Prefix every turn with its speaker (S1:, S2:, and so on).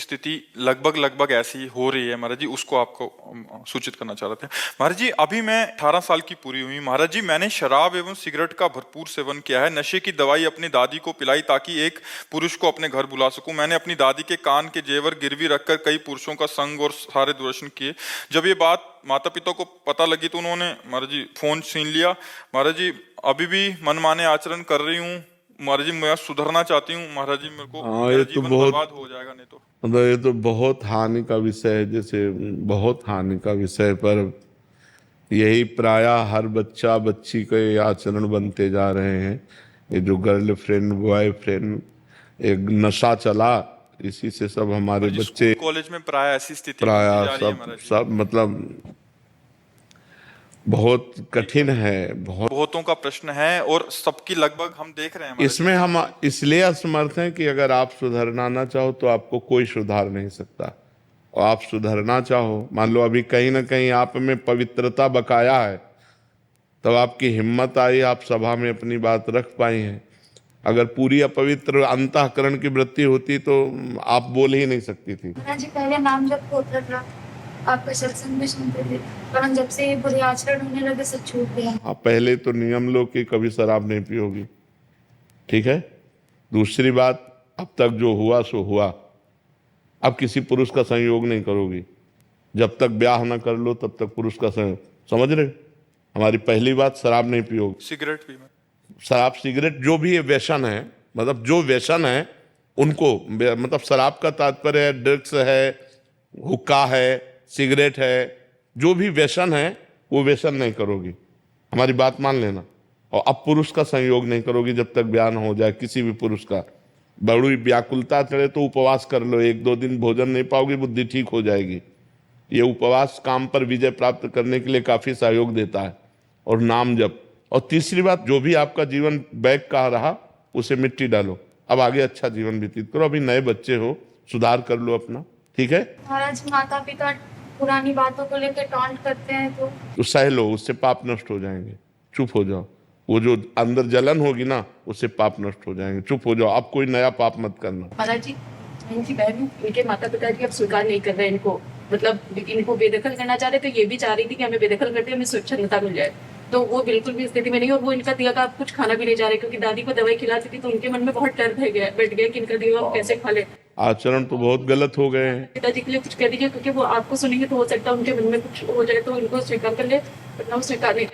S1: स्थिति लगभग लगभग ऐसी हो रही है महाराज जी, उसको आपको सूचित करना चाह रहे थे। महाराज जी, अभी मैं 18 साल की पूरी हुई। महाराज जी, मैंने शराब एवं सिगरेट का भरपूर सेवन किया है। नशे की दवाई अपनी दादी को पिलाई ताकि एक पुरुष को अपने घर बुला सकूं। मैंने अपनी दादी के कान के जेवर गिरवी रखकर कई पुरुषों का संग और सारे दूरदर्शन किए। जब ये बात माता पिता को पता लगी तो उन्होंने महाराज जी फोन छीन लिया। महाराज जी, अभी भी मनमाने आचरण कर रही हूँ। महाराज जी, मैं सुधरना चाहती हूँ। महाराज जी, मेरे को
S2: हाँ,
S1: मेरा
S2: ये तो
S1: जीवन
S2: बहुत
S1: बर्बाद हो जाएगा नहीं तो।
S2: मतलब ये तो बहुत हानि का विषय है, जैसे बहुत हानि का विषय। पर यही प्रायः हर बच्चा बच्ची के आचरण बनते जा रहे हैं। ये जो गर्लफ्रेंड बॉयफ्रेंड एक नशा चला, इसी से सब हमारे
S1: महाराज जी,
S2: बच्चे
S1: स्कूल कॉलेज में प्राय ऐसी स्थिति बनती
S2: प्रायः
S1: जा रही है
S2: सब
S1: महाराज जी।
S2: सब मतलब बहुत कठिन है। बहुत
S1: बहुतों का प्रश्न है और सबकी लगभग हम देख रहे हैं महाराज
S2: इसमें हम इसलिए असमर्थ हैं कि अगर आप सुधरना ना चाहो तो आपको कोई सुधार नहीं सकता। और आप सुधरना चाहो, मान लो अभी कहीं ना कहीं आप में पवित्रता बकाया है, तब आपकी हिम्मत आई, आप सभा में अपनी बात रख पाई हैं। अगर पूरी अपवित्र अंतःकरण की वृत्ति होती तो आप बोल ही नहीं सकती थी।
S3: जी, पहले नाम जब होता था, आपका सत्संग भी सुनते थे, पर जब से ये बुरे आचरण होने लगे सब छूट गया।
S2: आप पहले तो नियम लो कि कभी शराब नहीं पियोगी, ठीक है। दूसरी बात, अब तक जो हुआ सो हुआ। अब किसी पुरुष का संयोग नहीं करोगी। जब तक ब्याह ना कर लो तब तक पुरुष का संयोग, समझ रहे हो? हमारी पहली बात, शराब नहीं पियोगी।
S1: सिगरेट भी मैं
S2: शराब सिगरेट जो भी ये व्यसन है, मतलब जो व्यसन है उनको, मतलब शराब का तात्पर्य है ड्रग्स है, हुक्का है, सिगरेट है, जो भी व्यसन है वो व्यसन नहीं करोगी। हमारी बात मान लेना। और अब पुरुष का संयोग नहीं करोगी जब तक ब्याह न हो जाए, किसी भी पुरुष का। बड़ी व्याकुलता चढ़े तो उपवास कर लो, 1-2 दिन भोजन नहीं पाओगी, बुद्धि ठीक हो जाएगी। ये उपवास काम पर विजय प्राप्त करने के लिए काफी सहयोग देता है। और नाम जप। और तीसरी बात, जो भी आपका जीवन बैक का रहा उसे मिट्टी डालो, अब आगे अच्छा जीवन व्यतीत करो। अभी नए बच्चे हो, सुधार कर लो अपना, ठीक है।
S3: महाराज, माता पिता पुरानी बातों को लेकर टॉन्ट करते हैं तो
S2: सह लो, उससे पाप नष्ट हो जाएंगे। चुप हो जाओ। वो जो अंदर जलन होगी ना, उससे पाप नष्ट हो जाएंगे। चुप हो जाओ, अब कोई नया पाप मत करना।
S4: महाराज जी, इनकी बहन, इनके माता पिता जी अब स्वीकार नहीं कर रहे इनको, मतलब इनको बेदखल करना चाह रहे, तो ये भी चाह रही थी कि हमें बेदखल करते हमें स्वच्छंदता मिल जाए, तो वो बिल्कुल भी स्थिति में नहीं। और वो इनका दिया का कुछ खाना भी नहीं जा रहे, क्योंकि दादी को दवाई खिलाती थी तो उनके मन में बहुत डर बैठ गया कि इनका दिया हम कैसे खा ले।
S2: आचरण तो बहुत गलत हो गए हैं।
S4: पिताजी के लिए कुछ कह दीजिए, क्योंकि वो आपको सुनेंगे तो हो सकता है उनके मन में कुछ हो जाए, तो इनको स्वीकार कर ले, वरना वो स्वीकार नहीं।